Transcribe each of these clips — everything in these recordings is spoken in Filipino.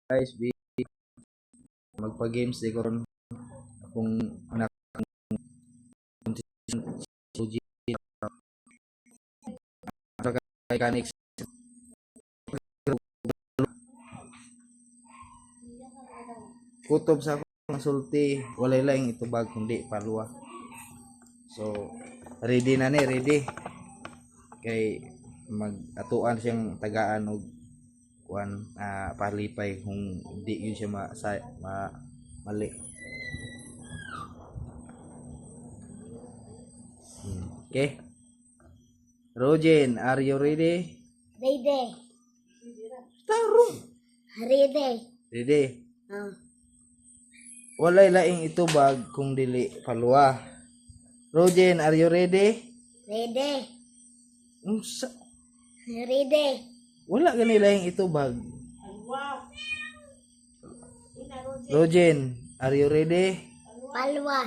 guys, magpa-games di karon akong anak suji mechanics kutob sa akong sulti walay laing itubag kundi palwa. So ready na ni, ready kay mag-atuan siyang tagaan og kuan palipay kung di yun siya mali. Okay. Rojen, are you ready? Ready. Tarong. Ready. Ready. Oh. Walay laing itubag kung dili palwa. Rojen, are you ready? Ready. Unsa? Ready. Wala gani laing itubag. Rojen, are you ready? Palwa.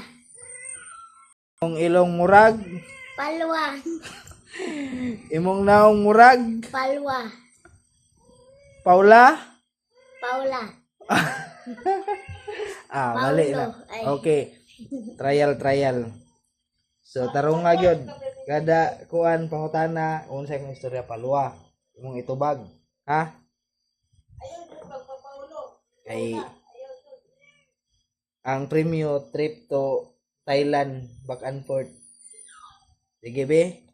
Imong ilong murag, Palwa. imong naong murag, Palwa. Paula? Paula. Mali na. Paulo. Ay. Okay. Trial. So tarong nga gyud. Kada kuan pangutana unsa imong istorya palwa. Imong itubag, ha? Ay ang premyo trip to Thailand back and forth. Sige be.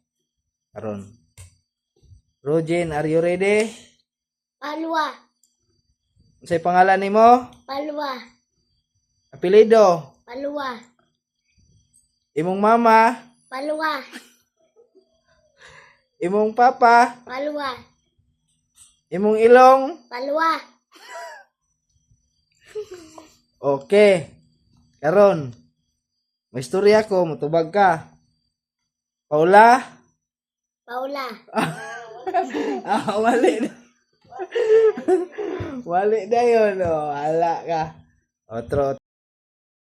Karon. Rojen, are you ready? Palwa. Unsay pangalan nimo? Palwa. Apelyido? Palwa. Imong mama? Palwa. Imong papa? Palwa. Imong ilong? Palwa. Okay. Karon. May istorya ko, mutubag ka. Paula? Paula. Wali na. Wali na yun, oh. Hala ka. Otro.